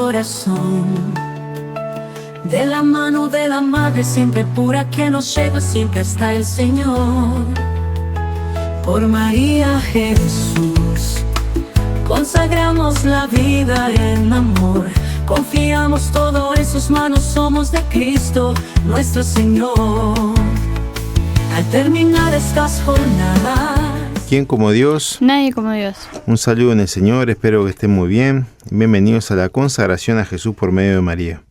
corazón. De la mano de la Madre siempre pura que nos lleva siempre hasta el Señor. Por María Jesús consagramos la vida en amor. Confiamos todo en sus manos, somos de Cristo nuestro Señor. Al terminar estas jornadas, ¿quién como Dios? Nadie como Dios. Un saludo en el Señor, espero que estén muy bien. Bienvenidos a la consagración a Jesús por medio de María.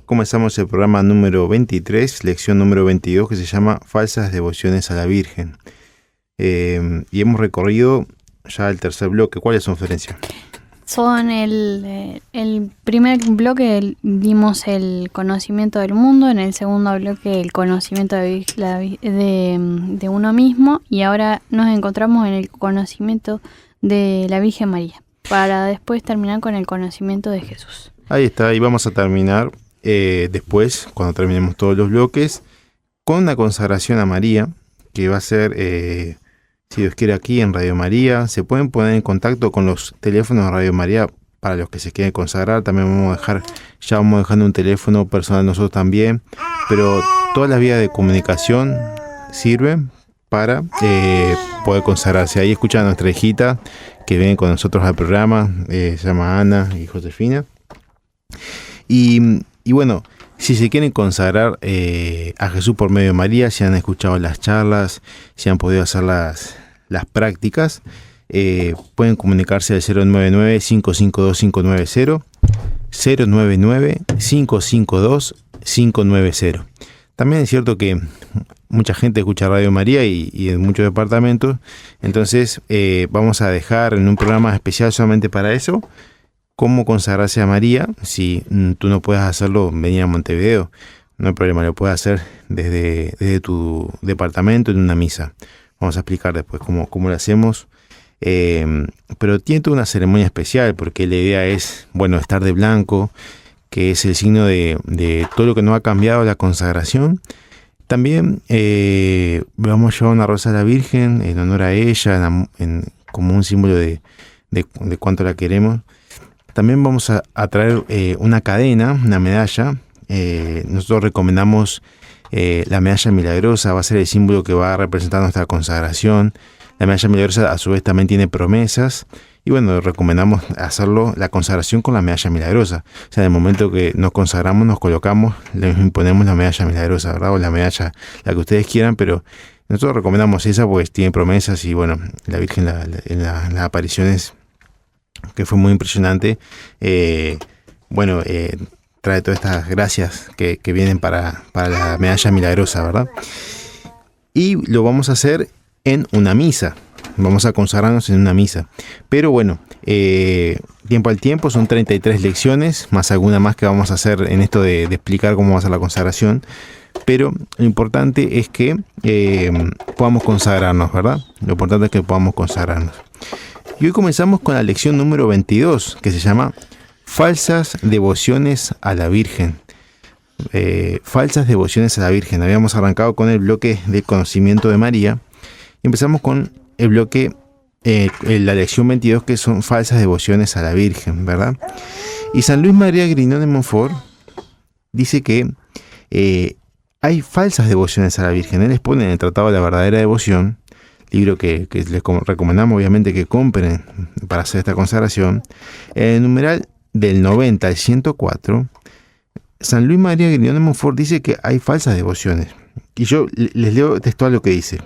Comenzamos el programa número 23, lección número 22, que se llama Falsas devociones a la Virgen. Y hemos recorrido ya el tercer bloque. ¿Cuáles son, Florencia? Son el primer bloque dimos el conocimiento del mundo, en el segundo bloque el conocimiento de uno mismo, y ahora nos encontramos en el conocimiento de la Virgen María, para después terminar con el conocimiento de Jesús. Ahí está, y vamos a terminar después, cuando terminemos todos los bloques, con una consagración a María, que va a ser, si Dios quiere, aquí en Radio María. Se pueden poner en contacto con los teléfonos de Radio María para los que se quieren consagrar. También vamos dejando un teléfono personal nosotros también, pero todas las vías de comunicación sirven para poder consagrarse. Ahí escuchan a nuestra hijita que viene con nosotros al programa, se llama Ana y Josefina. Y bueno, si se quieren consagrar a Jesús por medio de María, si han escuchado las charlas, si han podido hacer las prácticas, pueden comunicarse al 099-552-590, 099-552-590. También es cierto que mucha gente escucha Radio María y en muchos departamentos, entonces vamos a dejar en un programa especial solamente para eso, cómo consagrarse a María. Si tú no puedes hacerlo, venir a Montevideo, no hay problema, lo puedes hacer desde tu departamento en una misa. Vamos a explicar después cómo lo hacemos, pero tiene toda una ceremonia especial, porque la idea es, bueno, estar de blanco, que es el signo de todo lo que nos ha cambiado la consagración. También vamos a llevar una rosa a la Virgen en honor a ella, como un símbolo de cuánto la queremos. También vamos a traer una cadena, una medalla. Nosotros recomendamos la medalla milagrosa, va a ser el símbolo que va a representar nuestra consagración. La medalla milagrosa a su vez también tiene promesas. Y bueno, recomendamos hacerlo, la consagración con la medalla milagrosa. O sea, en el momento que nos consagramos, nos colocamos, le imponemos la medalla milagrosa, ¿verdad? O la medalla, la que ustedes quieran, pero nosotros recomendamos esa porque tiene promesas. Y bueno, la Virgen en las apariciones, que fue muy impresionante, trae todas estas gracias que vienen para la medalla milagrosa, ¿verdad? Y lo vamos a hacer en una misa, vamos a consagrarnos en una misa, pero bueno, tiempo al tiempo, son 33 lecciones, más alguna más que vamos a hacer en esto de explicar cómo va a ser la consagración, pero lo importante es que podamos consagrarnos, ¿verdad? Lo importante es que podamos consagrarnos. Y hoy comenzamos con la lección número 22, que se llama Falsas devociones a la Virgen. Falsas devociones a la Virgen. Habíamos arrancado con el bloque de conocimiento de María y empezamos con el bloque, la lección 22, que son falsas devociones a la Virgen, ¿verdad? Y San Luis María Griñón de Montfort dice que hay falsas devociones a la Virgen. Él expone en el Tratado de la Verdadera Devoción, libro que les recomendamos obviamente que compren para hacer esta consagración. En el numeral del 90 al 104, San Luis María Griñón de Montfort dice que hay falsas devociones. Y yo les leo textual lo que dice.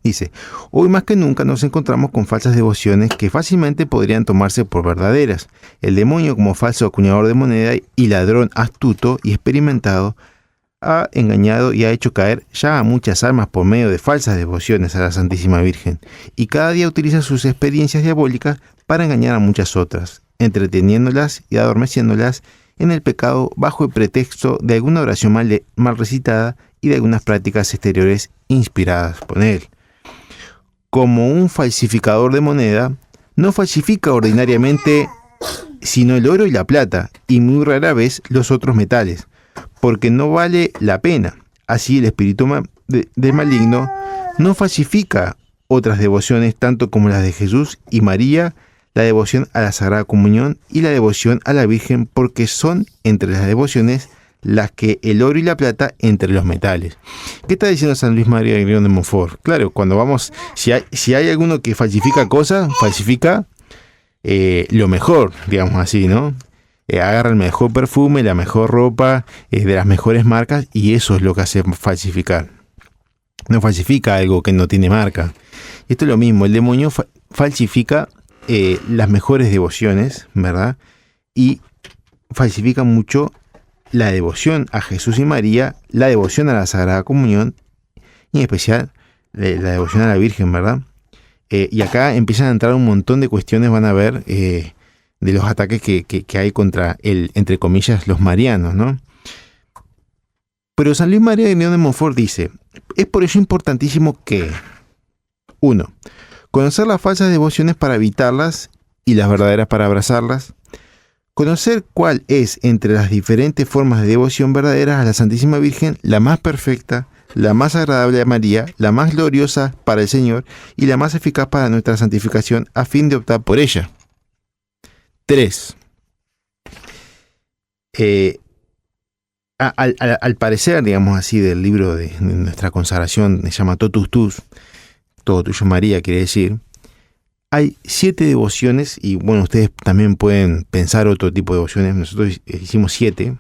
Dice: hoy más que nunca nos encontramos con falsas devociones que fácilmente podrían tomarse por verdaderas. El demonio, como falso acuñador de moneda y ladrón astuto y experimentado, ha engañado y ha hecho caer ya a muchas almas por medio de falsas devociones a la Santísima Virgen, y cada día utiliza sus experiencias diabólicas para engañar a muchas otras, entreteniéndolas y adormeciéndolas en el pecado bajo el pretexto de alguna oración mal recitada y de algunas prácticas exteriores inspiradas por él. Como un falsificador de moneda, no falsifica ordinariamente sino el oro y la plata, y muy rara vez los otros metales, porque no vale la pena. Así el espíritu del maligno no falsifica otras devociones tanto como las de Jesús y María, la devoción a la Sagrada Comunión y la devoción a la Virgen, porque son entre las devociones las que el oro y la plata entre los metales. ¿Qué está diciendo San Luis María Griñón de Montfort? Claro, cuando vamos, si hay alguno que falsifica cosas, falsifica lo mejor, digamos así, ¿no? Agarra el mejor perfume, la mejor ropa, de las mejores marcas, y eso es lo que hace falsificar. No falsifica algo que no tiene marca. Esto es lo mismo, el demonio falsifica las mejores devociones, ¿verdad? Y falsifica mucho la devoción a Jesús y María, la devoción a la Sagrada Comunión y en especial la devoción a la Virgen, ¿verdad? Y acá empiezan a entrar un montón de cuestiones, van a ver, de los ataques que hay contra entre comillas, los marianos, ¿no? Pero San Luis María Griñón de Montfort dice: es por ello importantísimo que 1. Conocer las falsas devociones para evitarlas y las verdaderas para abrazarlas. Conocer cuál es entre las diferentes formas de devoción verdaderas a la Santísima Virgen la más perfecta, la más agradable a María, la más gloriosa para el Señor y la más eficaz para nuestra santificación, a fin de optar por ella. 3. Al parecer, digamos así, del libro de nuestra consagración, se llama Totus Tus, todo tuyo María, quiere decir, hay 7 devociones, y bueno, ustedes también pueden pensar otro tipo de devociones. Nosotros hicimos 7,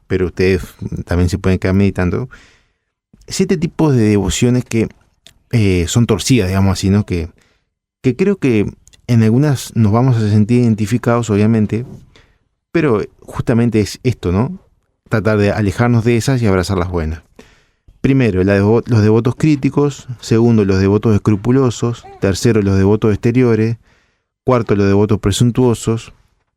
pero ustedes también se pueden quedar meditando. 7 tipos de devociones que son torcidas, digamos así, ¿no? Que creo que en algunas nos vamos a sentir identificados, obviamente, pero justamente es esto, ¿no? Tratar de alejarnos de esas y abrazar las buenas. Primero, los devotos críticos. Segundo, los devotos escrupulosos. Tercero, los devotos exteriores. Cuarto, los devotos presuntuosos.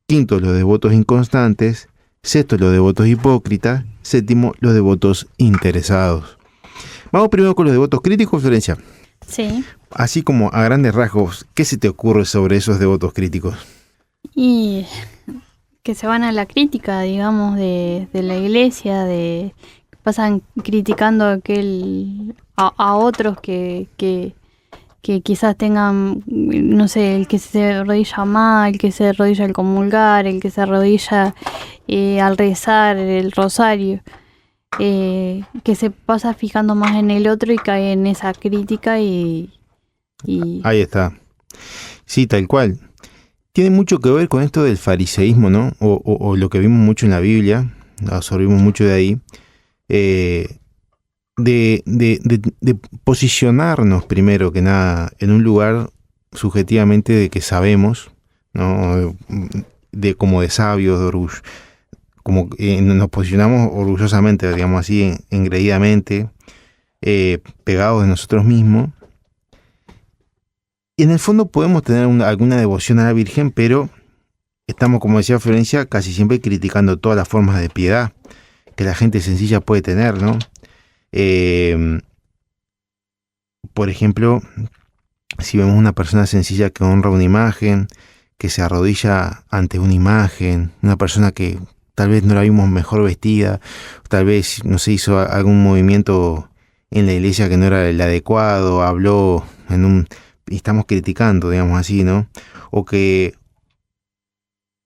Quinto, los devotos inconstantes. Sexto, los devotos hipócritas. Séptimo, los devotos interesados. Vamos primero con los devotos críticos, Florencia. Sí. Así como a grandes rasgos, ¿qué se te ocurre sobre esos devotos críticos? Y que se van a la crítica, digamos, de la iglesia, pasan criticando a otros que quizás tengan, no sé, el que se arrodilla mal, el que se arrodilla al comulgar, el que se arrodilla al rezar el rosario, que se pasa fijando más en el otro y cae en esa crítica y... Ahí está. Sí, tal cual. Tiene mucho que ver con esto del fariseísmo, ¿no? O lo que vimos mucho en la Biblia, absorbimos mucho de ahí. De posicionarnos primero que nada en un lugar subjetivamente de que sabemos, ¿no? Como de sabios, de orgullo, como nos posicionamos orgullosamente, digamos así, engreídamente, pegados de nosotros mismos. Y en el fondo podemos tener alguna devoción a la Virgen, pero estamos, como decía Florencia, casi siempre criticando todas las formas de piedad que la gente sencilla puede tener, ¿no? Por ejemplo, si vemos una persona sencilla que honra una imagen, que se arrodilla ante una imagen, una persona que tal vez no la vimos mejor vestida, tal vez no se hizo algún movimiento en la iglesia que no era el adecuado, habló y estamos criticando, digamos así, ¿no? O que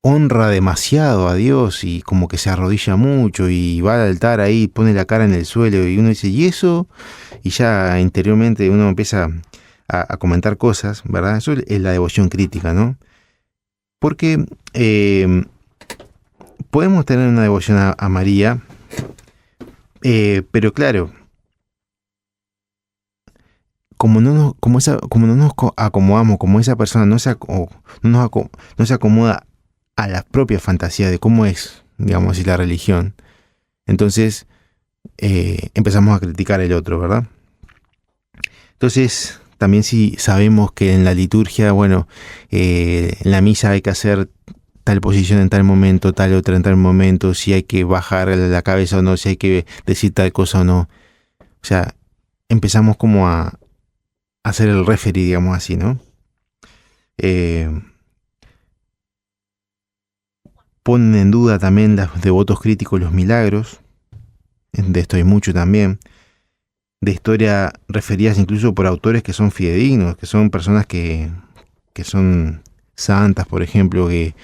honra demasiado a Dios y como que se arrodilla mucho y va al altar ahí, pone la cara en el suelo y uno dice, ¿y eso? Y ya interiormente uno empieza a comentar cosas, ¿verdad? Eso es la devoción crítica, ¿no? Porque podemos tener una devoción a María, pero claro, como no nos acomodamos, como esa persona no se acomoda a las propias fantasías de cómo es, digamos así, la religión, entonces empezamos a criticar el otro, ¿verdad? Entonces, también si sabemos que en la liturgia, bueno, en la misa hay que hacer tal posición en tal momento, tal otra en tal momento, si hay que bajar la cabeza o no, si hay que decir tal cosa o no. O sea, empezamos como a hacer el referee, digamos así, ¿no? Ponen en duda también los devotos críticos los milagros. De esto hay mucho también. De historia referidas incluso por autores que son fidedignos, que son personas que son santas, por ejemplo, que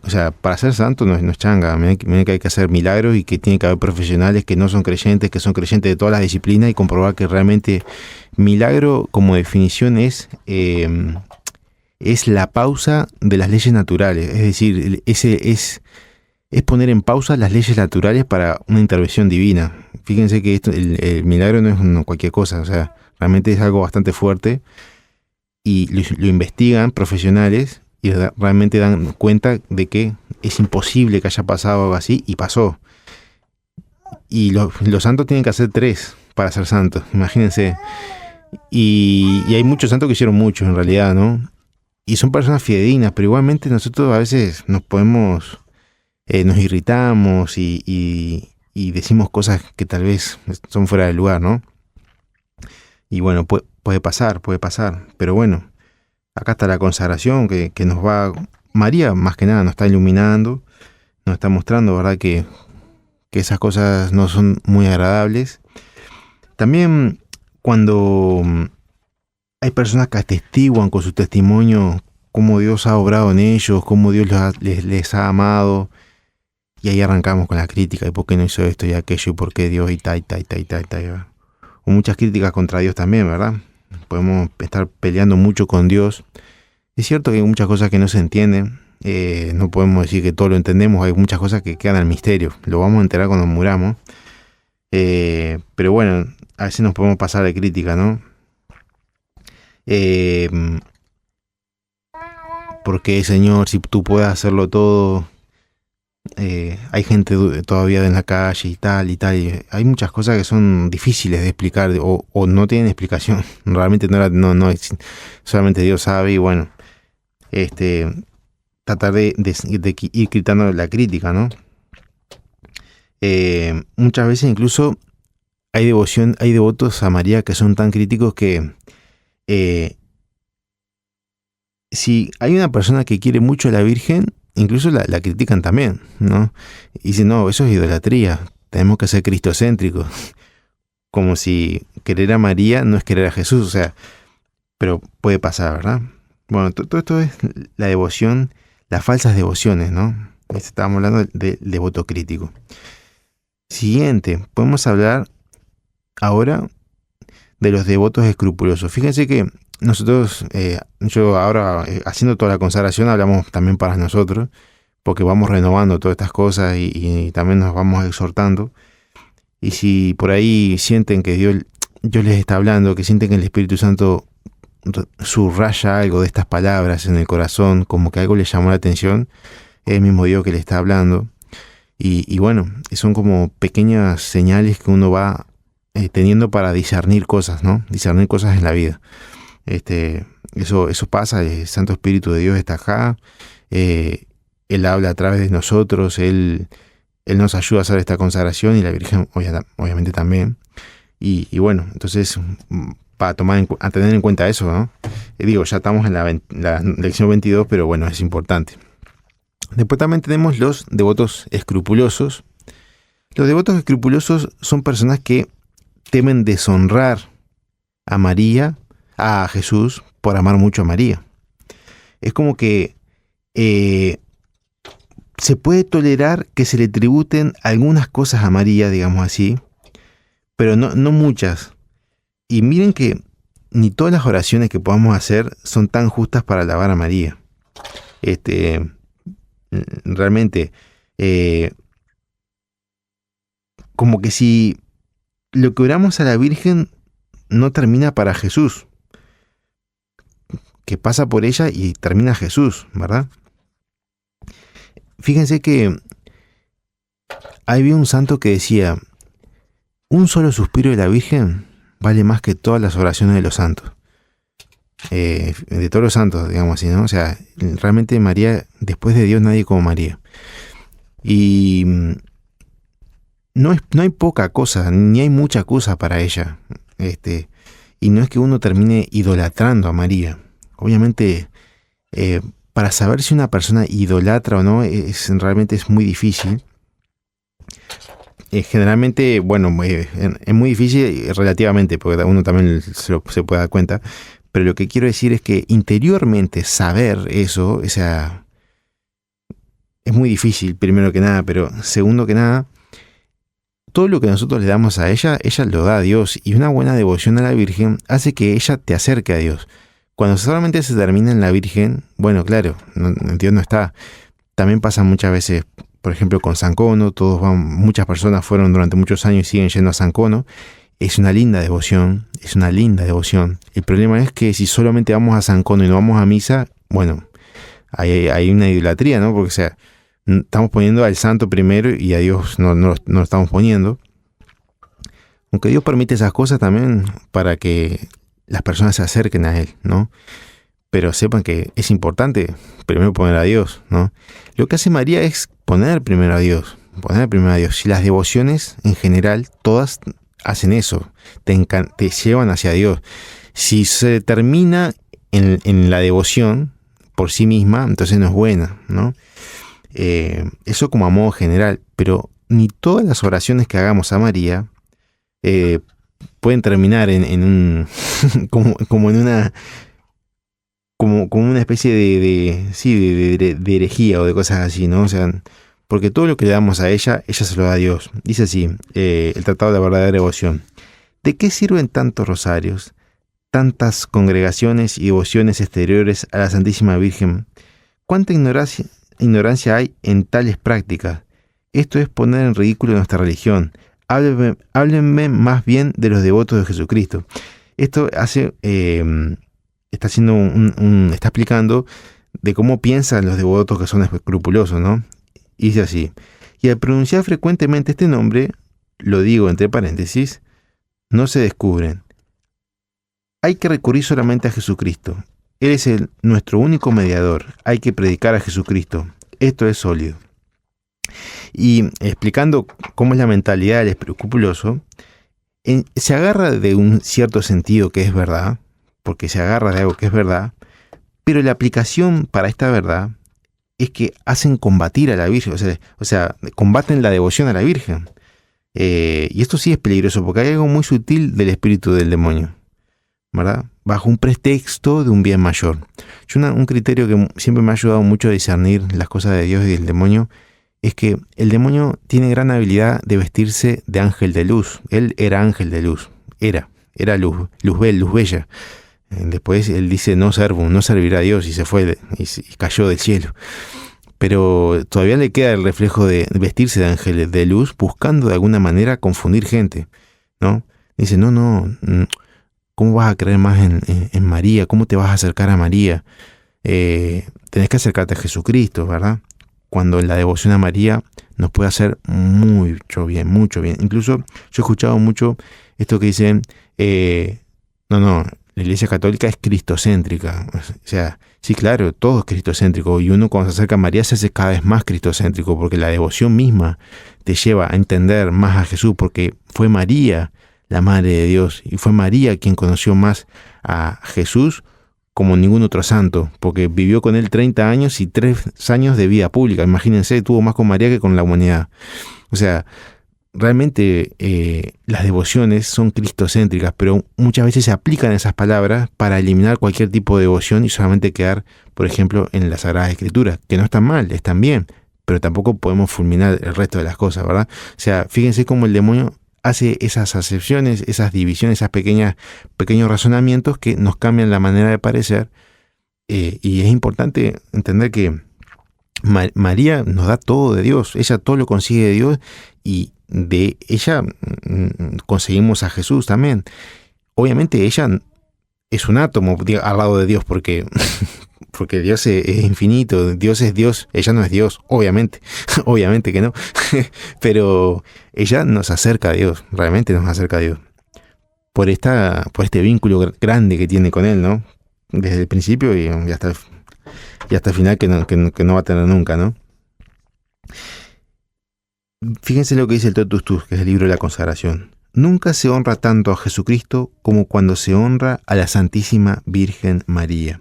o sea, para ser santo no es changa. Mira que hay que hacer milagros y que tiene que haber profesionales que no son creyentes, que son creyentes de todas las disciplinas, y comprobar que realmente milagro, como definición, es la pausa de las leyes naturales. Es decir, es poner en pausa las leyes naturales para una intervención divina. Fíjense que el milagro no es cualquier cosa, o sea, realmente es algo bastante fuerte, y lo investigan profesionales y realmente dan cuenta de que es imposible que haya pasado algo así, y pasó. Y los santos tienen que hacer 3 para ser santos, imagínense. Y hay muchos santos que hicieron mucho en realidad, ¿no? Y son personas fidedignas, pero igualmente nosotros a veces nos irritamos y decimos cosas que tal vez son fuera de lugar, ¿no? Y bueno, puede pasar, pero bueno, acá está la consagración que nos va, María más que nada nos está iluminando, nos está mostrando, ¿verdad?, que esas cosas no son muy agradables. También cuando hay personas que atestiguan con su testimonio cómo Dios ha obrado en ellos, cómo Dios les ha amado, y ahí arrancamos con la crítica, y por qué no hizo esto y aquello, y por qué Dios, y tal. O muchas críticas contra Dios también, ¿verdad? Podemos estar peleando mucho con Dios. Es cierto que hay muchas cosas que no se entienden, no podemos decir que todo lo entendemos, hay muchas cosas que quedan al misterio, lo vamos a enterar cuando muramos, pero bueno, a veces nos podemos pasar de crítica, ¿no? Porque, Señor, si tú puedes hacerlo todo, hay gente todavía en la calle y tal, y hay muchas cosas que son difíciles de explicar, o no tienen explicación. Realmente no solamente Dios sabe, y bueno, tratar de ir quitando la crítica, ¿no? Muchas veces incluso hay devotos a María que son tan críticos que si hay una persona que quiere mucho a la Virgen, incluso la critican también, ¿no? Y dicen, no, eso es idolatría, tenemos que ser cristocéntricos, como si querer a María no es querer a Jesús, o sea, pero puede pasar, ¿verdad? Bueno, todo esto es la devoción, las falsas devociones, ¿no? Estábamos hablando del devoto crítico. Siguiente, podemos hablar ahora de los devotos escrupulosos. Fíjense que nosotros, yo ahora haciendo toda la consagración, hablamos también para nosotros, porque vamos renovando todas estas cosas y también nos vamos exhortando. Y si por ahí sienten que Dios les está hablando, que sienten que el Espíritu Santo subraya algo de estas palabras en el corazón, como que algo les llamó la atención, es el mismo Dios que le está hablando. Y bueno, son como pequeñas señales que uno va teniendo para discernir cosas, ¿no? Discernir cosas en la vida. Eso pasa, el Santo Espíritu de Dios está acá, Él habla a través de nosotros, Él nos ayuda a hacer esta consagración, y la Virgen obviamente también. Y bueno, entonces, para a tener en cuenta eso, ¿no? Ya estamos en la lección 22, pero bueno, es importante. Después también tenemos los devotos escrupulosos. Los devotos escrupulosos son personas que temen deshonrar a María, a Jesús, por amar mucho a María. Es como que se puede tolerar que se le tributen algunas cosas a María, digamos así, pero no muchas. Y miren que ni todas las oraciones que podamos hacer son tan justas para alabar a María. Realmente, como que si lo que oramos a la Virgen no termina para Jesús, que pasa por ella y termina Jesús, ¿verdad? Fíjense que había un santo que decía: un solo suspiro de la Virgen vale más que todas las oraciones de los santos. De todos los santos, digamos así, ¿no? O sea, realmente María, después de Dios nadie como María. Y no hay poca cosa, ni hay mucha cosa para ella. Y no es que uno termine idolatrando a María. Obviamente, para saber si una persona idolatra o no, realmente es muy difícil. Generalmente, bueno, es muy difícil relativamente, porque uno también se puede dar cuenta, Pero lo que quiero decir es que interiormente saber eso, o sea, es muy difícil, primero que nada, pero segundo que nada, todo lo que nosotros le damos a ella lo da a Dios, y una buena devoción a la Virgen hace que ella te acerque a Dios. Cuando solamente se termina en la Virgen, bueno, claro, Dios no está. También pasa muchas veces, por ejemplo, con San Cono, muchas personas fueron durante muchos años y siguen yendo a San Cono. Es una linda devoción, es una linda devoción. El problema es que si solamente vamos a San Cono y no vamos a misa, bueno, hay una idolatría, ¿no? Porque, o sea, estamos poniendo al santo primero y a Dios no lo estamos poniendo. Aunque Dios permite esas cosas también para que las personas se acerquen a Él, ¿no? Pero sepan que es importante primero poner a Dios, ¿no? Lo que hace María es poner primero a Dios. Y las devociones en general, todas hacen eso, te llevan hacia Dios. Si se termina en la devoción por sí misma, entonces no es buena, ¿no? Eso como a modo general, pero ni todas las oraciones que hagamos a María pueden terminar en un como en una como una especie de herejía o de cosas así, ¿no? O sea, porque todo lo que le damos a ella se lo da a Dios. Dice así, el Tratado de la Verdadera Devoción: ¿de qué sirven tantos rosarios, tantas congregaciones y devociones exteriores a la Santísima Virgen? ¿Cuánta ignorancia hay en tales prácticas? Esto es poner en ridículo nuestra religión. Háblenme más bien de los devotos de Jesucristo. Esto está explicando de cómo piensan los devotos que son escrupulosos, ¿no? Y dice así: y al pronunciar frecuentemente este nombre, lo digo entre paréntesis, no se descubren. Hay que recurrir solamente a Jesucristo. Él es nuestro único mediador. Hay que predicar a Jesucristo. Esto es sólido. Y explicando cómo es la mentalidad del escrupuloso, se agarra de un cierto sentido que es verdad, porque se agarra de algo que es verdad, pero la aplicación para esta verdad es que hacen combatir a la Virgen, o sea, combaten la devoción a la Virgen. Y esto sí es peligroso, porque hay algo muy sutil del espíritu del demonio, ¿verdad? Bajo un pretexto de un bien mayor. Un criterio que siempre me ha ayudado mucho a discernir las cosas de Dios y del demonio es que el demonio tiene gran habilidad de vestirse de ángel de luz. Él era ángel de luz, era luz bella. Después él dice no servirá a Dios, y se fue y cayó del cielo. Pero todavía le queda el reflejo de vestirse de ángel de luz, buscando de alguna manera confundir gente, ¿no? Dice, no, ¿cómo vas a creer más en María? ¿Cómo te vas a acercar a María? Tenés que acercarte a Jesucristo, ¿verdad? Cuando la devoción a María nos puede hacer mucho bien. Incluso yo he escuchado mucho esto que dicen, la Iglesia Católica es cristocéntrica. O sea, sí, claro, todo es cristocéntrico, y uno cuando se acerca a María se hace cada vez más cristocéntrico, porque la devoción misma te lleva a entender más a Jesús, porque fue María la Madre de Dios, y fue María quien conoció más a Jesús como ningún otro santo, porque vivió con él 30 años y 3 años de vida pública. Imagínense, tuvo más con María que con la humanidad. O sea, realmente las devociones son cristocéntricas, pero muchas veces se aplican esas palabras para eliminar cualquier tipo de devoción y solamente quedar, por ejemplo, en la Sagrada Escritura, que no están mal, están bien, pero tampoco podemos fulminar el resto de las cosas, ¿verdad? O sea, fíjense cómo el demonio hace esas acepciones, esas divisiones, pequeños razonamientos que nos cambian la manera de parecer, y es importante entender que María nos da todo de Dios, ella todo lo consigue de Dios, y de ella conseguimos a Jesús también. Obviamente ella es un átomo al lado de Dios, porque Dios es infinito, Dios es Dios, ella no es Dios, obviamente que no, pero ella nos acerca a Dios, realmente nos acerca a Dios, por este vínculo grande que tiene con Él, ¿no? Desde el principio y hasta el final, que no va a tener nunca, ¿no? Fíjense lo que dice el Totus Tus, que es el libro de la consagración. Nunca se honra tanto a Jesucristo como cuando se honra a la Santísima Virgen María.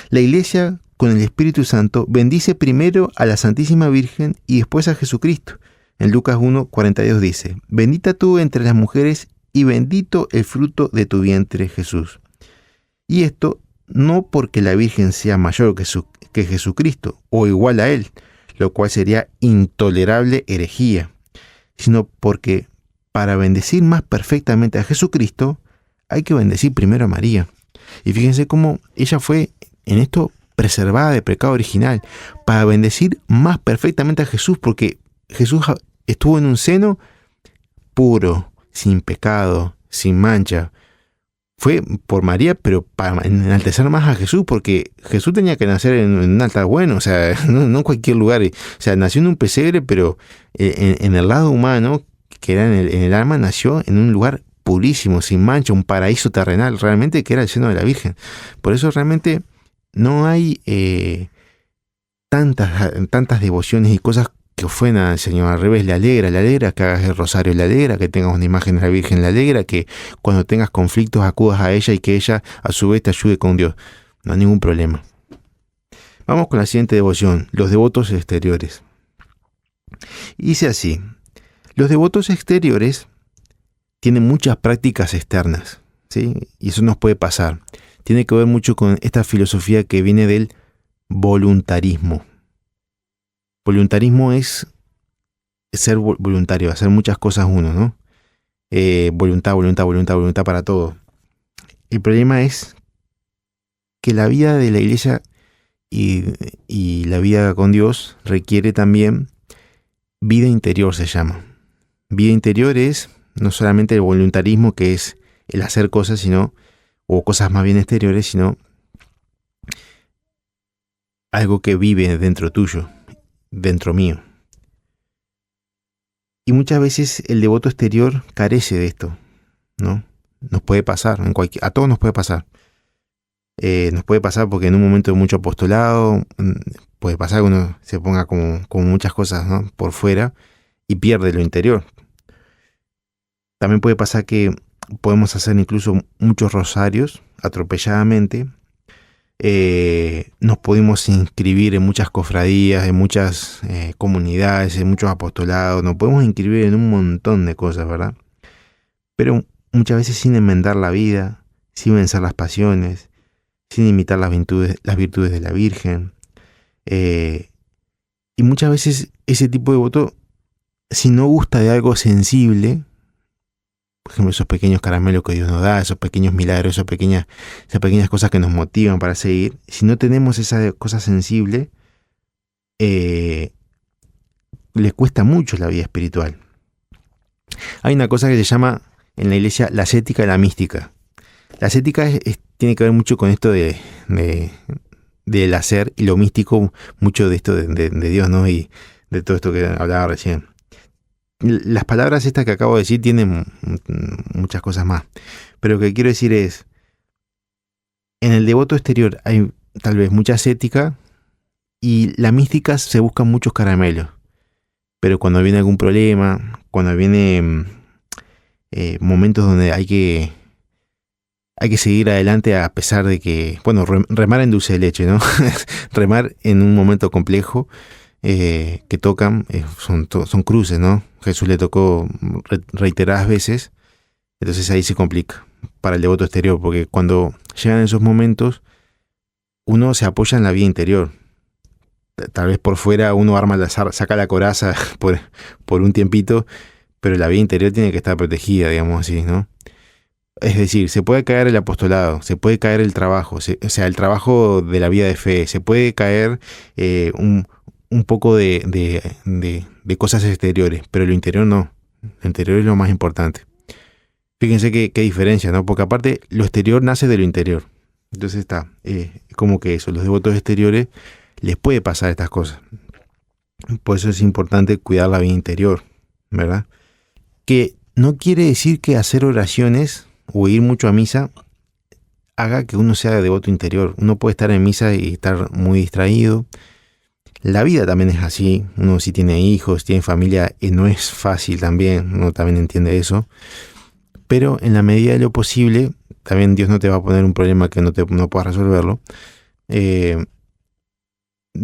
La Iglesia, con el Espíritu Santo, bendice primero a la Santísima Virgen y después a Jesucristo. En Lucas 1:42 dice: bendita tú entre las mujeres y bendito el fruto de tu vientre, Jesús. Y esto no porque la Virgen sea mayor que Jesucristo o igual a él, lo cual sería intolerable herejía, sino porque para bendecir más perfectamente a Jesucristo hay que bendecir primero a María. Y fíjense cómo ella fue en esto preservada de pecado original, para bendecir más perfectamente a Jesús, porque Jesús estuvo en un seno puro, sin pecado, sin mancha. Fue por María, pero para enaltecer más a Jesús, porque Jesús tenía que nacer en un altar bueno, o sea, no en cualquier lugar. O sea, nació en un pesebre, pero en el lado humano, que era en el alma, nació en un lugar purísimo, sin mancha, un paraíso terrenal, realmente, que era el seno de la Virgen. Por eso realmente no hay tantas devociones y cosas que ofendan al Señor. Al revés, le alegra que hagas el rosario, le alegra que tengas una imagen de la Virgen, le alegra que cuando tengas conflictos acudas a ella y que ella a su vez te ayude con Dios. No hay ningún problema. Vamos con la siguiente devoción, los devotos exteriores. Dice así: los devotos exteriores tienen muchas prácticas externas, ¿sí? Y eso nos puede pasar. Tiene que ver mucho con esta filosofía que viene del voluntarismo. Voluntarismo es ser voluntario, hacer muchas cosas uno, ¿no? Voluntad para todo. El problema es que la vida de la iglesia y la vida con Dios requiere también vida interior, se llama. Vida interior es no solamente el voluntarismo, que es el hacer cosas, o cosas más bien exteriores, sino algo que vive dentro tuyo, dentro mío. Y muchas veces el devoto exterior carece de esto, ¿no? Nos puede pasar, a todos nos puede pasar. Nos puede pasar porque en un momento de mucho apostolado, puede pasar que uno se ponga como muchas cosas, ¿no?, por fuera y pierde lo interior. También puede pasar que podemos hacer incluso muchos rosarios atropelladamente. Nos pudimos inscribir en muchas cofradías, en muchas comunidades, en muchos apostolados. Nos podemos inscribir en un montón de cosas, ¿verdad? Pero muchas veces sin enmendar la vida, sin vencer las pasiones, sin imitar las virtudes de la Virgen. Y muchas veces ese tipo de devoto, si no gusta de algo sensible, por ejemplo, esos pequeños caramelos que Dios nos da, esos pequeños milagros, esas pequeñas cosas que nos motivan para seguir, si no tenemos esa cosa sensible, le cuesta mucho la vida espiritual. Hay una cosa que se llama en la iglesia la ascética y la mística. La ascética tiene que ver mucho con esto del hacer, y lo místico, mucho de esto de Dios, ¿no? Y de todo esto que hablaba recién. Las palabras estas que acabo de decir tienen muchas cosas más, pero lo que quiero decir es, en el devoto exterior hay tal vez mucha ascética, y la mística se buscan muchos caramelos, pero cuando viene algún problema, cuando viene momentos donde hay que seguir adelante a pesar de que, bueno, remar en dulce de leche, ¿no? Remar en un momento complejo, que tocan, son cruces, ¿no? Jesús le tocó reiteradas veces, entonces ahí se complica para el devoto exterior, porque cuando llegan esos momentos, uno se apoya en la vida interior. Tal vez por fuera uno saca la coraza por un tiempito, pero la vida interior tiene que estar protegida, digamos así, ¿no? Es decir, se puede caer el apostolado, se puede caer el trabajo, o sea, el trabajo de la vida de fe, se puede caer un poco de cosas exteriores, pero lo interior no. Lo interior es lo más importante. Fíjense qué diferencia, ¿no? Porque aparte lo exterior nace de lo interior. Entonces está, como que eso, los devotos exteriores les puede pasar estas cosas. Por eso es importante cuidar la vida interior, ¿verdad? Que no quiere decir que hacer oraciones o ir mucho a misa haga que uno sea devoto interior. Uno puede estar en misa y estar muy distraído. La vida también es así. Uno sí tiene hijos, tiene familia, y no es fácil también. Uno también entiende eso. Pero en la medida de lo posible, también Dios no te va a poner un problema que no puedas resolverlo. De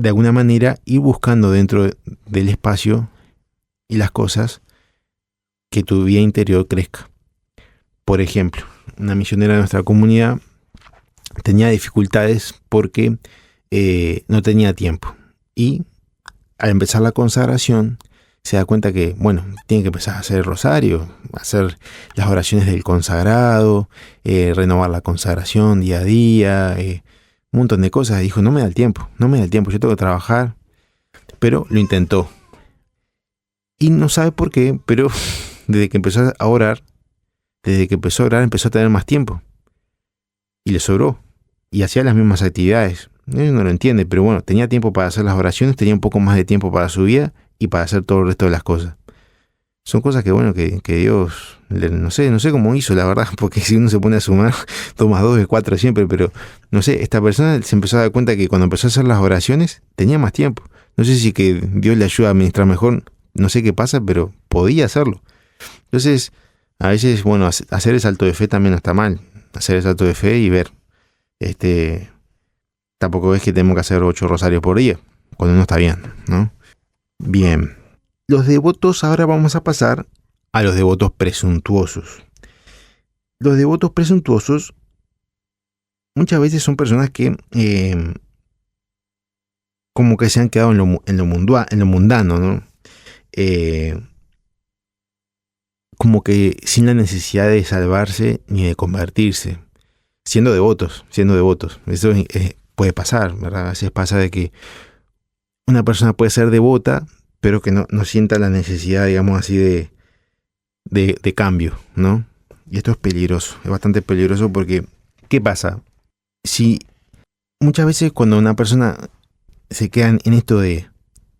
alguna manera ir buscando dentro del espacio y las cosas que tu vida interior crezca. Por ejemplo, una misionera de nuestra comunidad tenía dificultades porque no tenía tiempo. Y al empezar la consagración, se da cuenta que, bueno, tiene que empezar a hacer el rosario, hacer las oraciones del consagrado, renovar la consagración día a día, un montón de cosas. Dijo, no me da el tiempo, yo tengo que trabajar. Pero lo intentó. Y no sabe por qué, pero desde que empezó a orar, empezó a tener más tiempo. Y le sobró. Y hacía las mismas actividades. Él no lo entiende, pero bueno, tenía tiempo para hacer las oraciones, tenía un poco más de tiempo para su vida y para hacer todo el resto de las cosas. Son cosas que, bueno, que Dios, no sé cómo hizo, la verdad, porque si uno se pone a sumar, 2 más 2 es 4 siempre, pero no sé, esta persona se empezó a dar cuenta que cuando empezó a hacer las oraciones, tenía más tiempo. No sé si que Dios le ayuda a administrar mejor, no sé qué pasa, pero podía hacerlo. Entonces, a veces, bueno, hacer el salto de fe también no está mal. Hacer el salto de fe y ver, tampoco es que tenemos que hacer 8 rosarios por día, cuando uno está bien, ¿no? Bien. Los devotos, ahora vamos a pasar a los devotos presuntuosos. Los devotos presuntuosos muchas veces son personas que como que se han quedado en lo mundano, ¿no? Como que sin la necesidad de salvarse ni de convertirse, siendo devotos. Eso puede pasar, ¿verdad? A veces pasa de que una persona puede ser devota, pero que no sienta la necesidad, digamos así, de cambio, ¿no? Y esto es peligroso, es bastante peligroso porque, ¿qué pasa? Si muchas veces cuando una persona se queda en esto de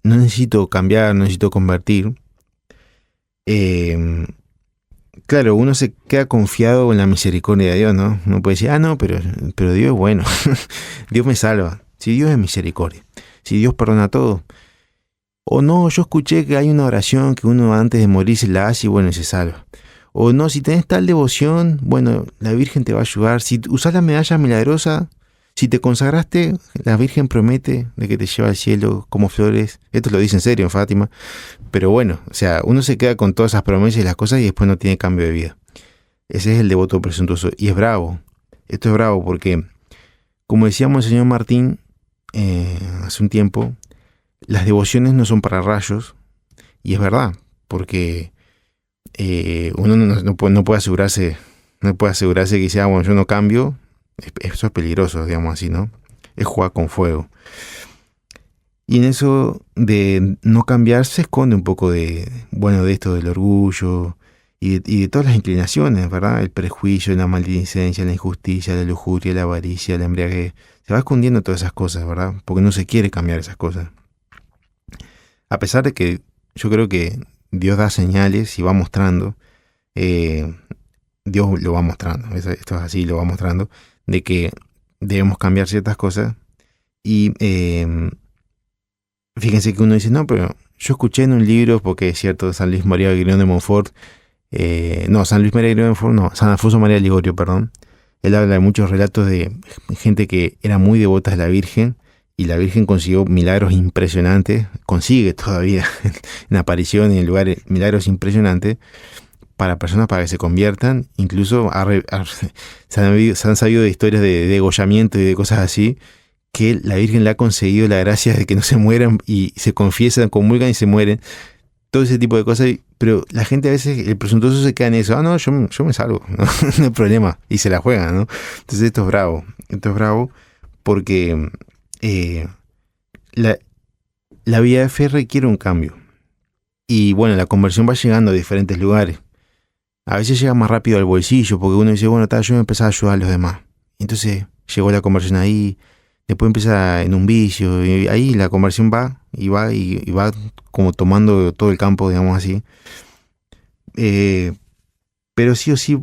no necesito cambiar, no necesito convertir, claro, uno se queda confiado en la misericordia de Dios, ¿no? Uno puede decir, no, pero Dios es bueno, Dios me salva, si Dios es misericordia, si Dios perdona todo. O no, yo escuché que hay una oración que uno antes de morir se la hace y bueno, se salva. O no, si tenés tal devoción, bueno, la Virgen te va a ayudar. Si usás la medalla milagrosa, si te consagraste, la Virgen promete de que te lleva al cielo como flores. Esto lo dice en serio en Fátima. Pero bueno, o sea, uno se queda con todas esas promesas y las cosas y después no tiene cambio de vida. Ese es el devoto presuntuoso. Y es bravo. Esto es bravo porque, como decíamos el señor Martín hace un tiempo, las devociones no son para rayos, y es verdad, porque uno no puede asegurarse que dice, bueno, yo no cambio. Eso es peligroso, digamos así, ¿no? Es jugar con fuego. Y en eso de no cambiar se esconde un poco de esto del orgullo y de todas las inclinaciones, ¿verdad? El prejuicio, la maledicencia, la injusticia, la lujuria, la avaricia, la embriaguez. Se va escondiendo todas esas cosas, ¿verdad? Porque no se quiere cambiar esas cosas. A pesar de que yo creo que Dios da señales y va mostrando, Dios lo va mostrando, esto es así, lo va mostrando, de que debemos cambiar ciertas cosas. Y fíjense que uno dice, no, pero yo escuché en un libro, porque es cierto, San Luis María Grignion de Montfort, San Alfonso María Ligorio, perdón, él habla de muchos relatos de gente que era muy devota de la Virgen, y la Virgen consiguió milagros impresionantes, consigue todavía en apariciones y en lugares milagros impresionantes para personas para que se conviertan. Incluso se han sabido de historias de degollamiento y de cosas así, que la Virgen le ha conseguido la gracia de que no se mueran y se confiesan, comulgan y se mueren. Todo ese tipo de cosas, pero la gente a veces, el presuntuoso se queda en eso, no, yo me salvo, no hay problema, y se la juegan, ¿no? Entonces esto es bravo porque la vida de fe requiere un cambio. Y bueno, la conversión va llegando a diferentes lugares. A veces llega más rápido al bolsillo, porque uno dice, bueno, yo me empecé a ayudar a los demás. Entonces llegó la conversión ahí, después empieza en un vicio, y ahí la conversión va como tomando todo el campo, digamos así. Pero sí o sí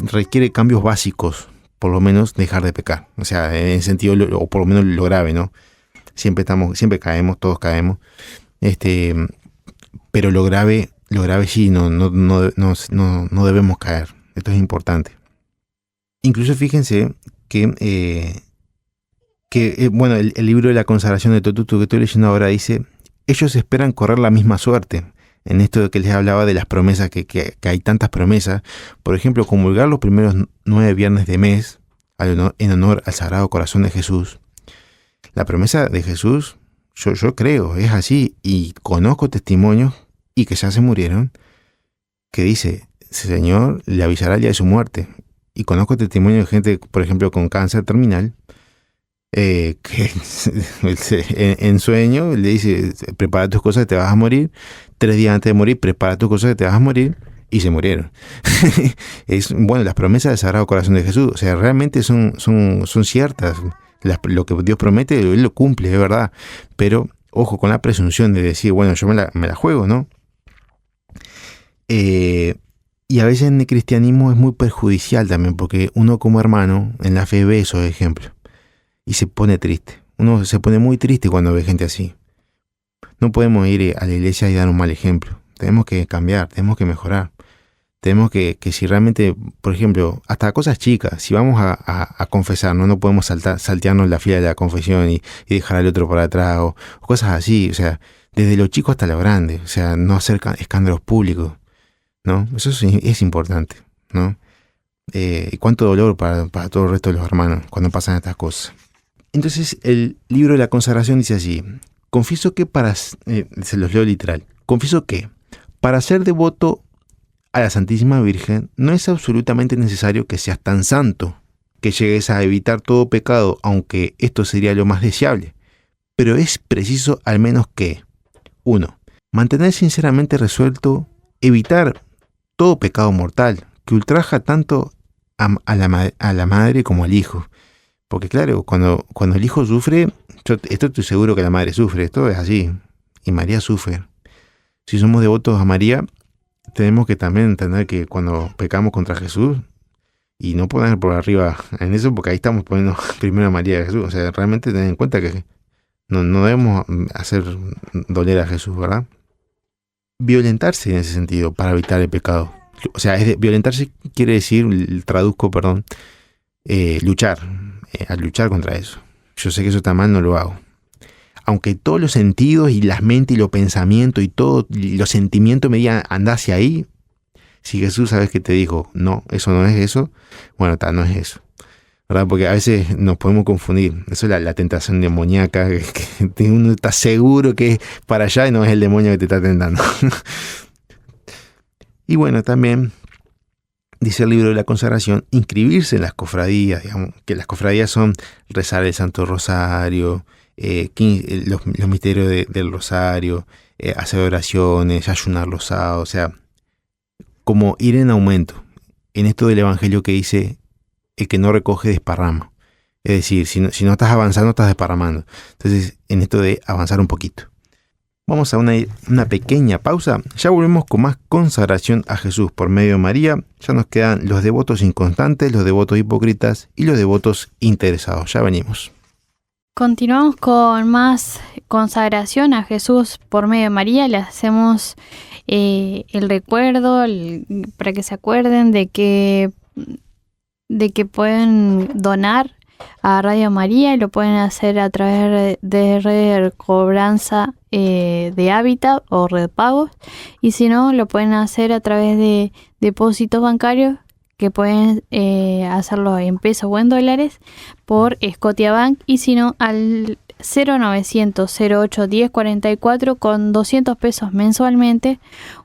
requiere cambios básicos, por lo menos dejar de pecar. O sea, en el sentido, o por lo menos lo grave, ¿no? Siempre caemos, todos caemos. Pero lo grave sí, no debemos caer. Esto es importante. Incluso fíjense que el libro de la consagración de Totutu que estoy leyendo ahora dice, ellos esperan correr la misma suerte. En esto de que les hablaba de las promesas, que hay tantas promesas. Por ejemplo, comulgar los primeros 9 viernes de mes, en honor al Sagrado Corazón de Jesús. La promesa de Jesús, yo creo, es así, y conozco testimonios, y que ya se murieron, que dice, Señor le avisará el día de su muerte. Y conozco testimonios de gente, por ejemplo, con cáncer terminal, que en sueño le dice, prepara tus cosas que te vas a morir, 3 días antes de morir, prepara tus cosas que te vas a morir, y se murieron. Bueno, las promesas del Sagrado Corazón de Jesús, o sea, realmente son ciertas. Lo que Dios promete, Él lo cumple, es verdad. Pero, ojo, con la presunción de decir, bueno, yo me la juego, ¿no? Y a veces en el cristianismo es muy perjudicial también, porque uno como hermano en la fe ve esos ejemplos y se pone triste. Uno se pone muy triste cuando ve gente así. No podemos ir a la iglesia y dar un mal ejemplo. Tenemos que cambiar, tenemos que mejorar. Tenemos que si realmente, por ejemplo, hasta cosas chicas, si vamos a confesar, no podemos saltearnos la fila de la confesión y dejar al otro por atrás o cosas así. O sea, desde lo chico hasta lo grande. O sea, no hacer escándalos públicos, ¿no? Eso es importante, ¿no? Y cuánto dolor para todo el resto de los hermanos cuando pasan estas cosas. Entonces, el libro de la consagración dice así: confieso que se los leo literal, confieso que para ser devoto a la Santísima Virgen no es absolutamente necesario que seas tan santo, que llegues a evitar todo pecado, aunque esto sería lo más deseable, pero es preciso al menos que 1. Mantener sinceramente resuelto evitar todo pecado mortal que ultraja tanto a la madre como al hijo. Porque claro, cuando el hijo sufre, esto estoy seguro que la madre sufre, esto es así, y María sufre. Si somos devotos a María, tenemos que también entender que cuando pecamos contra Jesús, y no poner por arriba en eso, porque ahí estamos poniendo primero a María y a Jesús. O sea, realmente tener en cuenta que no debemos hacer doler a Jesús, ¿verdad? Violentarse en ese sentido para evitar el pecado. O sea, violentarse quiere decir, traduzco, perdón, luchar, a luchar contra eso. Yo sé que eso está mal, no lo hago. Aunque todos los sentidos y las mentes y los pensamientos y todos los sentimientos me digan, anda hacia ahí, si Jesús sabes que te dijo, no, eso no es eso, bueno, no es eso, ¿verdad? Porque a veces nos podemos confundir. Eso es la tentación demoníaca, que uno está seguro que es para allá y no es el demonio que te está tentando. Y bueno, también dice el libro de la consagración, inscribirse en las cofradías, digamos, que las cofradías son rezar el Santo Rosario, los misterios del Rosario, hacer oraciones, ayunar los sábados, o sea, como ir en aumento en esto del Evangelio que dice, el que no recoge desparrama. Es decir, si no estás avanzando, estás desparramando. Entonces, en esto de avanzar un poquito. Vamos a una pequeña pausa. Ya volvemos con más consagración a Jesús por medio de María. Ya nos quedan los devotos inconstantes, los devotos hipócritas y los devotos interesados. Ya venimos. Continuamos con más consagración a Jesús por medio de María. Le hacemos el recuerdo para que se acuerden de que pueden donar a Radio María y lo pueden hacer a través de red de cobranza de Hábitat o Red Pagos, y si no, lo pueden hacer a través de depósitos bancarios que pueden hacerlo en pesos o en dólares por Scotiabank, y si no al 0900 08 10 44 con 200 pesos mensualmente,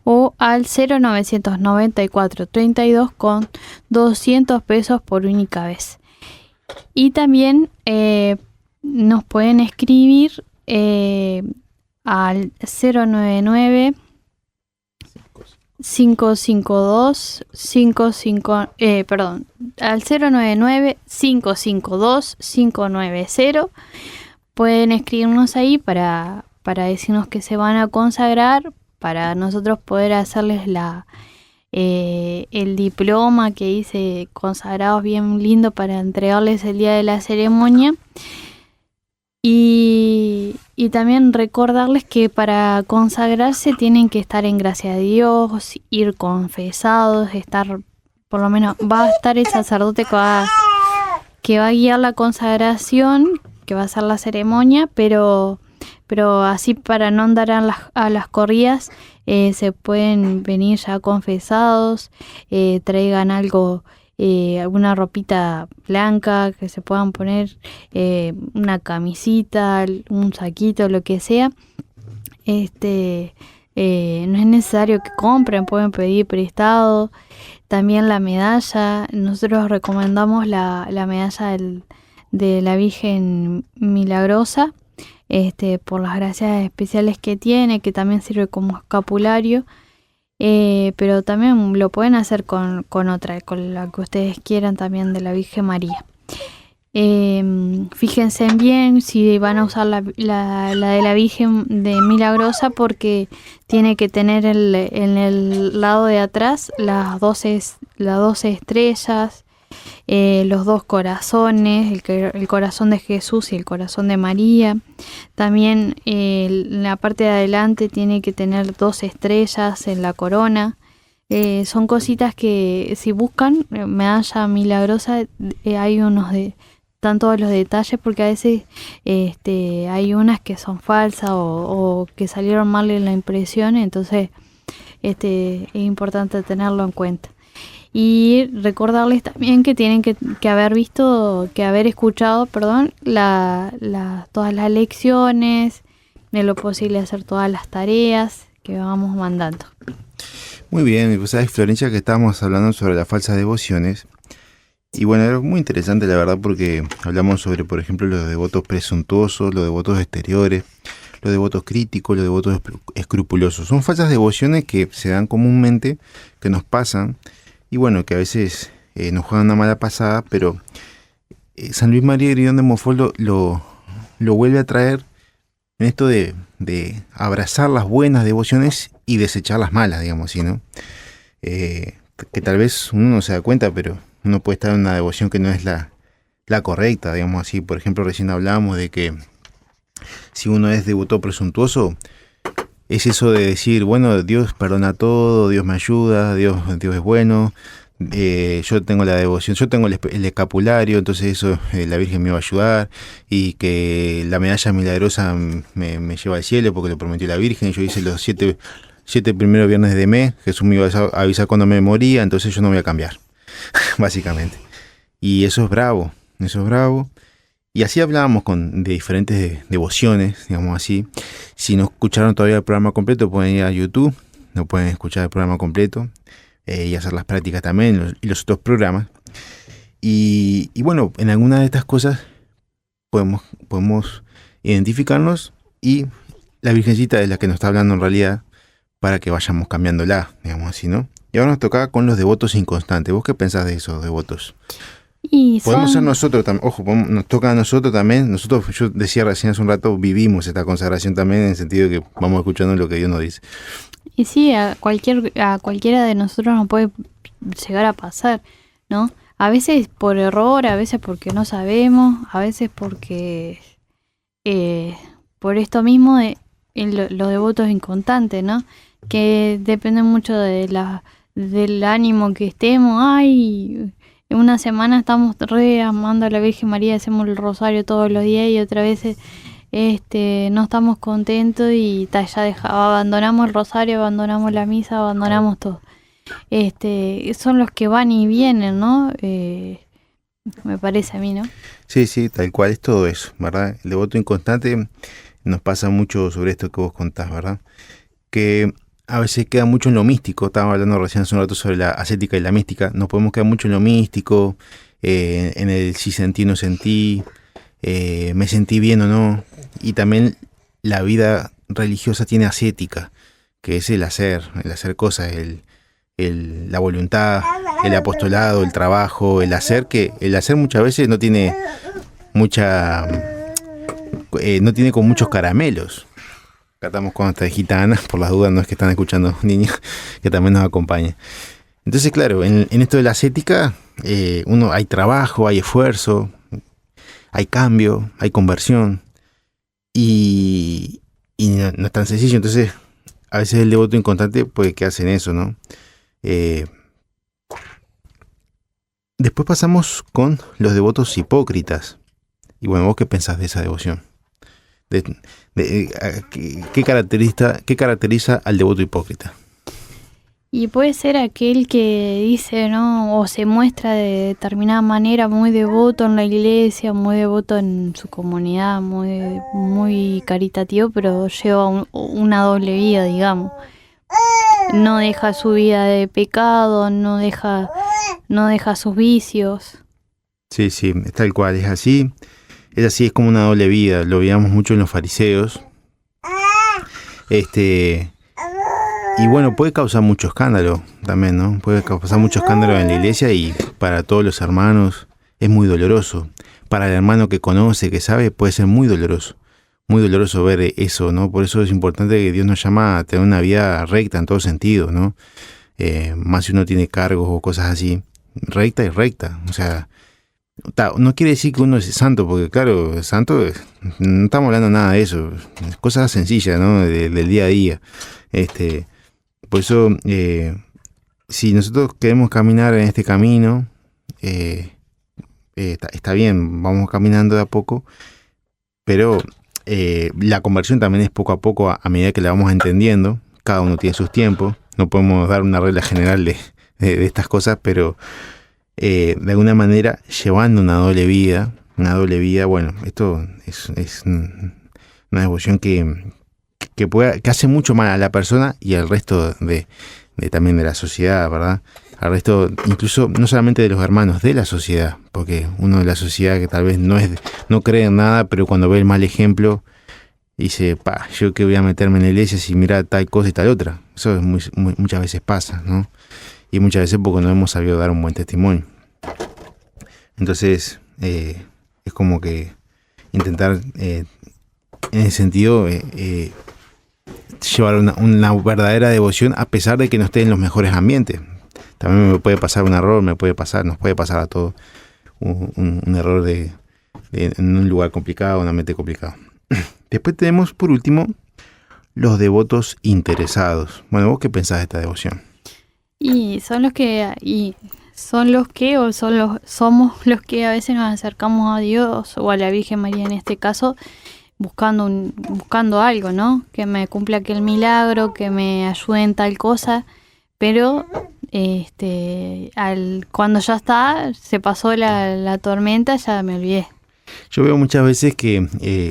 o al 0900 94 32 con 200 pesos por única vez. Y también nos pueden escribir al 099 552 al 099 552 590. Pueden escribirnos ahí para decirnos que se van a consagrar, para nosotros poder hacerles el diploma que dice consagrados, bien lindo, para entregarles el día de la ceremonia. Y también recordarles que para consagrarse tienen que estar en gracia de Dios, ir confesados, por lo menos va a estar el sacerdote que va a guiar la consagración, que va a hacer la ceremonia, pero así, para no andar a las corridas, se pueden venir ya confesados, traigan algo alguna ropita blanca que se puedan poner, una camisita, un saquito, lo que sea. No es necesario que compren, pueden pedir prestado. También la medalla, nosotros recomendamos la medalla de la Virgen Milagrosa, por las gracias especiales que tiene, que también sirve como escapulario. Pero también lo pueden hacer con otra, con la que ustedes quieran, también de la Virgen María. Fíjense bien si van a usar la de la Virgen de Milagrosa, porque tiene que tener en el lado de atrás las 12 estrellas, los 2 corazones, el corazón de Jesús y el corazón de María. También en la parte de adelante tiene que tener 2 estrellas en la corona. Son cositas que si buscan medalla milagrosa, hay están todos los detalles, porque a veces hay unas que son falsas o que salieron mal en la impresión, entonces es importante tenerlo en cuenta. Y recordarles también que tienen que haber escuchado, todas las lecciones, de lo posible hacer todas las tareas que vamos mandando. Muy bien, pues sabes, Florencia, que estábamos hablando sobre las falsas devociones. Y bueno, era muy interesante la verdad, porque hablamos sobre, por ejemplo, los devotos presuntuosos, los devotos exteriores, los devotos críticos, los devotos escrupulosos. Son falsas devociones que se dan comúnmente, que nos pasan, y bueno, que a veces nos juegan una mala pasada, pero San Luis María Grignon de Montfort lo vuelve a traer en esto de abrazar las buenas devociones y desechar las malas, digamos así, ¿no? Que tal vez uno no se da cuenta, pero uno puede estar en una devoción que no es la correcta, digamos así. Por ejemplo, recién hablábamos de que si uno es devoto presuntuoso, es eso de decir, bueno, Dios perdona todo, Dios me ayuda, Dios es bueno, yo tengo la devoción, yo tengo el escapulario, entonces eso la Virgen me va a ayudar, y que la medalla milagrosa me lleva al cielo porque lo prometió la Virgen. Yo hice los 7 primeros viernes de mes, Jesús me iba a avisar cuando me moría, entonces yo no voy a cambiar, básicamente. Y eso es bravo. Y así hablábamos de diferentes devociones, digamos así. Si no escucharon todavía el programa completo, pueden ir a YouTube, no pueden escuchar el programa completo y hacer las prácticas también, y los otros programas. Y bueno, en alguna de estas cosas podemos identificarnos, y la Virgencita es la que nos está hablando en realidad, para que vayamos cambiándola, digamos así, ¿no? Y ahora nos toca con los devotos inconstantes. ¿Vos qué pensás de esos devotos? Podemos ser nosotros también, ojo, nos toca a nosotros también. Nosotros, yo decía recién hace un rato, vivimos esta consagración también, en el sentido de que vamos escuchando lo que Dios nos dice. Y sí, a cualquiera de nosotros nos puede llegar a pasar, ¿no? A veces por error, a veces porque no sabemos, a veces porque por esto mismo los devotos inconstantes, ¿no? Que dependen mucho del ánimo que estemos. Ay, en una semana estamos amando a la Virgen María, hacemos el rosario todos los días, y otra vez no estamos contentos y ya abandonamos el rosario, abandonamos la misa, abandonamos todo. Son los que van y vienen, ¿no? Me parece a mí, ¿no? Sí, tal cual, es todo eso, ¿verdad? El devoto inconstante nos pasa mucho sobre esto que vos contás, ¿verdad? Que a veces queda mucho en lo místico. Estábamos hablando recién hace un rato sobre la ascética y la mística. Nos podemos quedar mucho en lo místico, en el si sentí, no sentí, me sentí bien o no. Y también la vida religiosa tiene ascética, que es el hacer cosas, la voluntad, el apostolado, el trabajo, el hacer muchas veces no tiene con muchos caramelos. Acá estamos con esta gitana, por las dudas, no es que están escuchando niños, que también nos acompañan. Entonces, claro, en esto de la ascética, hay trabajo, hay esfuerzo, hay cambio, hay conversión, y no es tan sencillo. Entonces, a veces el devoto inconstante puede quedarse en eso, ¿no? Después pasamos con los devotos hipócritas. Y bueno, ¿vos qué pensás de esa devoción? ¿Qué caracteriza al devoto hipócrita? Y puede ser aquel que dice, ¿no? O se muestra de determinada manera muy devoto en la iglesia, muy devoto en su comunidad, muy caritativo, pero lleva una doble vida, digamos. No deja su vida de pecado, no deja sus vicios. Sí, sí, es tal cual, es así. Es así, es como una doble vida. Lo veíamos mucho en los fariseos. Y bueno, puede causar mucho escándalo también, ¿no? Puede causar mucho escándalo en la iglesia y para todos los hermanos es muy doloroso. Para el hermano que conoce, que sabe, puede ser muy doloroso. Muy doloroso ver eso, ¿no? Por eso es importante que Dios nos llama a tener una vida recta en todo sentido, ¿no? Más si uno tiene cargos o cosas así. Recta y recta. O sea, no quiere decir que uno es santo, porque claro, santo, no estamos hablando nada de eso. Cosas sencillas, ¿no? Del día a día. Por eso, si nosotros queremos caminar en este camino, está bien, vamos caminando de a poco, pero la conversión también es poco a poco, a medida que la vamos entendiendo. Cada uno tiene sus tiempos, no podemos dar una regla general de estas cosas, pero de alguna manera llevando una doble vida, bueno, esto es una devoción que hace mucho mal a la persona y al resto también de la sociedad, ¿verdad? Al resto, incluso no solamente de los hermanos, de la sociedad, porque uno de la sociedad que tal vez no cree en nada, pero cuando ve el mal ejemplo dice, yo que voy a meterme en la iglesia si mira tal cosa y tal otra. Eso muchas veces pasa, ¿no? Y muchas veces porque no hemos sabido dar un buen testimonio. Entonces, es como que intentar, en ese sentido, llevar una verdadera devoción a pesar de que no esté en los mejores ambientes. También me puede pasar un error, nos puede pasar a todos un error en un lugar complicado, un ambiente complicado. Después tenemos, por último, los devotos interesados. Bueno, ¿vos qué pensás de esta devoción? Somos los que a veces nos acercamos a Dios o a la Virgen María en este caso, buscando algo, ¿no? Que me cumpla aquel milagro, que me ayude en tal cosa, pero cuando ya se pasó la tormenta, ya me olvidé. Yo veo muchas veces que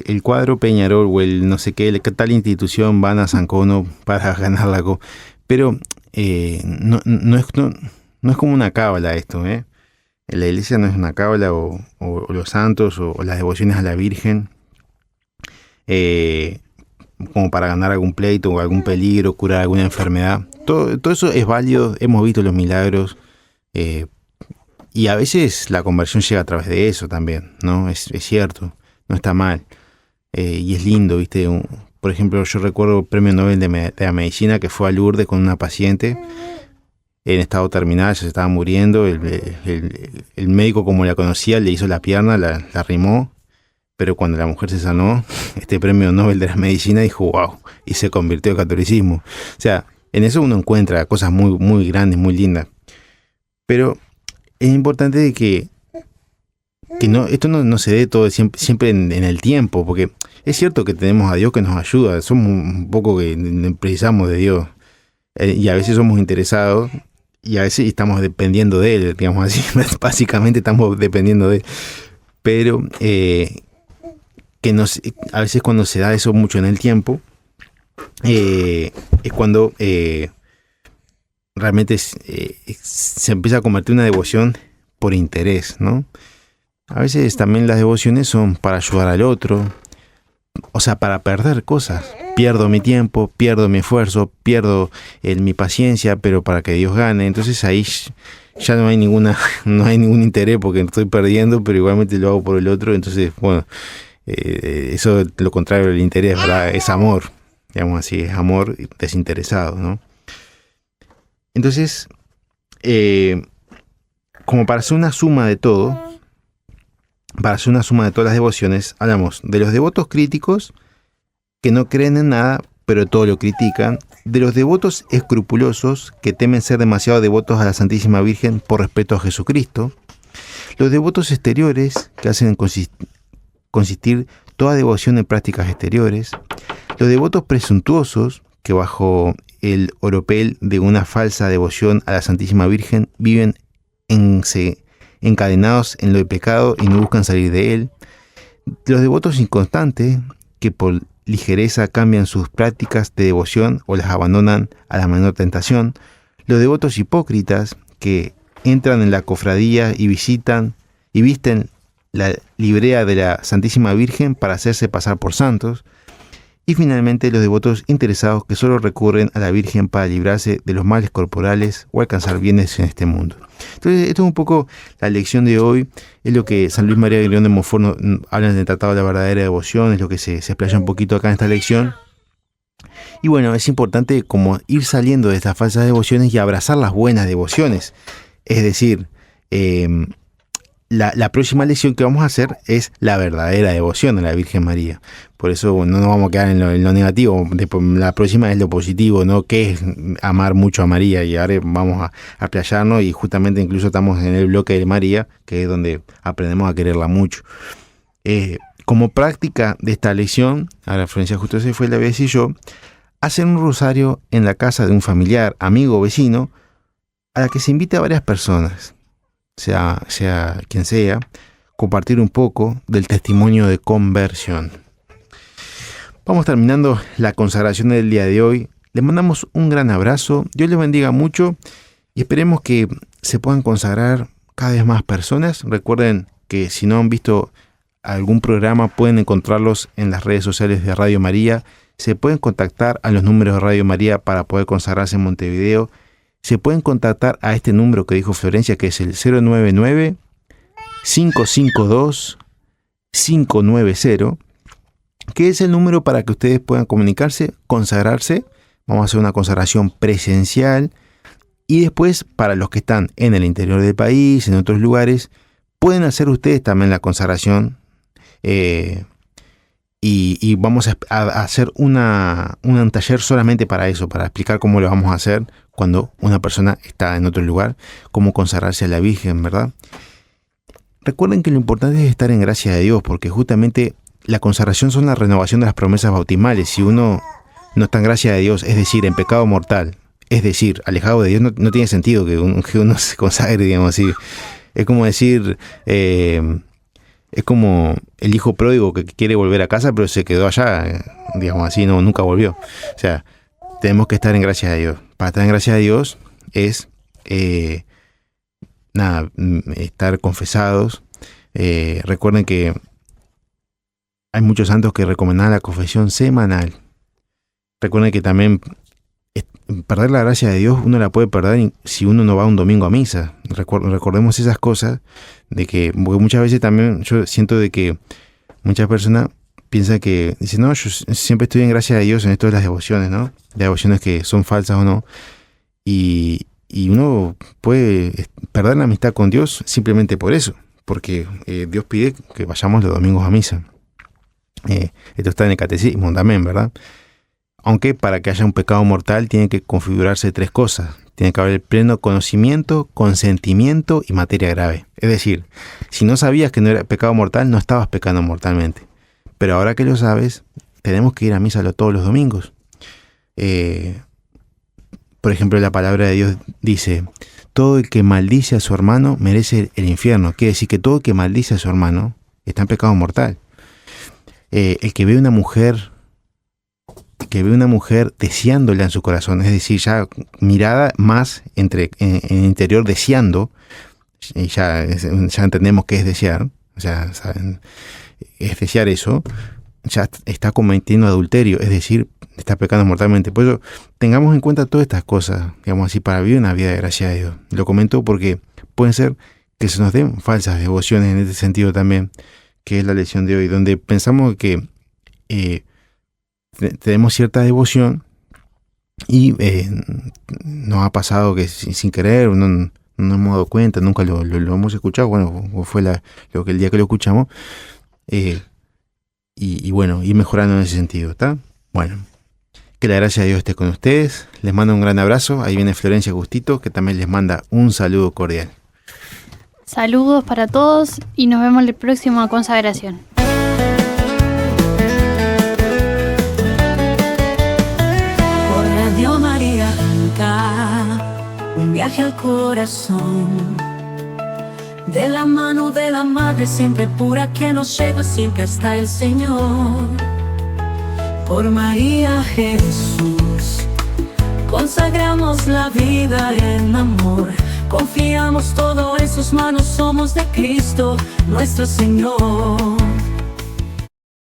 el cuadro Peñarol o el no sé qué, tal institución van a San Cono para ganar la copa, pero no es como una cábala esto, ¿eh? La iglesia no es una cábala o los santos o las devociones a la Virgen como para ganar algún pleito o algún peligro, curar alguna enfermedad. Todo eso es válido, hemos visto los milagros y a veces la conversión llega a través de eso también, ¿no? Es cierto, no está mal y es lindo, ¿viste? Por ejemplo, yo recuerdo el premio Nobel de la medicina que fue a Lourdes con una paciente en estado terminal, ya se estaba muriendo, el médico como la conocía le hizo la pierna, la arrimó, pero cuando la mujer se sanó, este premio Nobel de la medicina dijo wow, y se convirtió al catolicismo. O sea, en eso uno encuentra cosas muy, muy grandes, muy lindas, pero es importante de que esto no se dé todo siempre en el tiempo, porque es cierto que tenemos a Dios que nos ayuda, somos un poco que precisamos de Dios, y a veces somos interesados, y a veces estamos dependiendo de Él, digamos así, básicamente estamos dependiendo de Él, pero a veces cuando se da eso mucho en el tiempo, es cuando realmente se empieza a convertir en una devoción por interés, ¿no? A veces también las devociones son para ayudar al otro, o sea, para perder cosas. Pierdo mi tiempo, pierdo mi esfuerzo, pierdo mi paciencia, pero para que Dios gane. Entonces ahí ya no hay ningún interés porque estoy perdiendo, pero igualmente lo hago por el otro. Entonces, bueno, eso es lo contrario del interés, ¿verdad? Es amor, digamos así, es amor desinteresado, ¿no? Entonces, como para hacer una suma de todo, para hacer una suma de todas las devociones, hablamos de los devotos críticos que no creen en nada, pero todo lo critican, de los devotos escrupulosos que temen ser demasiado devotos a la Santísima Virgen por respeto a Jesucristo, los devotos exteriores que hacen consistir toda devoción en prácticas exteriores, los devotos presuntuosos que bajo el oropel de una falsa devoción a la Santísima Virgen viven encadenados en lo de pecado y no buscan salir de él. Los devotos inconstantes, que por ligereza cambian sus prácticas de devoción o las abandonan a la menor tentación. Los devotos hipócritas, que entran en la cofradía y visten la librea de la Santísima Virgen para hacerse pasar por santos. Y finalmente los devotos interesados, que solo recurren a la Virgen para librarse de los males corporales o alcanzar bienes en este mundo. Entonces, esto es un poco la lección de hoy. Es lo que San Luis María Griñón de Montfort habla en el Tratado de la Verdadera Devoción, es lo que se explaya un poquito acá en esta lección. Y bueno, es importante como ir saliendo de estas falsas devociones y abrazar las buenas devociones. Es decir, la próxima lección que vamos a hacer es la verdadera devoción a la Virgen María. Por eso no nos vamos a quedar en lo negativo. La próxima es lo positivo, ¿no? Que es amar mucho a María. Y ahora vamos a playarnos y justamente incluso estamos en el bloque de María, que es donde aprendemos a quererla mucho. Como práctica de esta lección, ahora Florencia justo se fue, la voy a decir yo, hacer un rosario en la casa de un familiar, amigo o vecino, a la que se invite a varias personas, sea quien sea, compartir un poco del testimonio de conversión. Vamos terminando la consagración del día de hoy. Les mandamos un gran abrazo. Dios les bendiga mucho y esperemos que se puedan consagrar cada vez más personas. Recuerden que si no han visto algún programa pueden encontrarlos en las redes sociales de Radio María. Se pueden contactar a los números de Radio María para poder consagrarse en Montevideo. Se pueden contactar a este número que dijo Florencia, que es el 099-552-590, que es el número para que ustedes puedan comunicarse, consagrarse. Vamos a hacer una consagración presencial. Y después, para los que están en el interior del país, en otros lugares, pueden hacer ustedes también la consagración. Y vamos a hacer un taller solamente para eso, para explicar cómo lo vamos a hacer cuando una persona está en otro lugar, cómo consagrarse a la Virgen, ¿verdad? Recuerden que lo importante es estar en gracia de Dios, porque justamente la consagración son la renovación de las promesas bautismales. Si uno no está en gracia de Dios, es decir, en pecado mortal, es decir, alejado de Dios, no tiene sentido que uno se consagre, digamos así. Es como decir, es como el hijo pródigo que quiere volver a casa, pero se quedó allá, digamos así, nunca volvió. O sea, tenemos que estar en gracia de Dios. Para estar en gracia de Dios es estar confesados. Recuerden que hay muchos santos que recomendan la confesión semanal. Recuerden que también perder la gracia de Dios uno la puede perder si uno no va un domingo a misa. Recordemos esas cosas, porque muchas veces también yo siento de que muchas personas piensan que dicen, no, yo siempre estoy en gracia de Dios en esto de las devociones, ¿no? De devociones que son falsas o no. Y uno puede perder la amistad con Dios simplemente por eso, porque Dios pide que vayamos los domingos a misa. Esto está en el catecismo también, ¿verdad? Aunque para que haya un pecado mortal tiene que configurarse tres cosas. Tiene que haber el pleno conocimiento, consentimiento y materia grave. Es decir, si no sabías que no era pecado mortal, no estabas pecando mortalmente. Pero ahora que lo sabes, tenemos que ir a misa todos los domingos. Por ejemplo, la palabra de Dios dice, todo el que maldice a su hermano merece el infierno. Quiere decir que todo el que maldice a su hermano está en pecado mortal. El que ve una mujer deseándola en su corazón, es decir, ya mirada más en el interior deseando, y ya entendemos qué es desear, o sea, ¿saben? Es desear eso, ya está cometiendo adulterio, es decir, está pecando mortalmente. Por eso, tengamos en cuenta todas estas cosas, digamos así, para vivir una vida de gracia de Dios. Lo comento porque pueden ser que se nos den falsas devociones en este sentido también, que es la lección de hoy, donde pensamos que tenemos cierta devoción y nos ha pasado que sin querer no nos hemos dado cuenta, nunca lo hemos escuchado, bueno, fue el día que lo escuchamos, y bueno, ir mejorando en ese sentido, ¿está? Bueno, que la gracia de Dios esté con ustedes, les mando un gran abrazo, ahí viene Florencia Gustito, que también les manda un saludo cordial. Saludos para todos y nos vemos en la próxima consagración. Por Radio María. viaje al corazón. De la mano de la Madre siempre pura que nos lleva siempre hasta el Señor. Por María Jesús consagramos la vida en amor. Confiamos todo en sus manos, somos de Cristo nuestro Señor.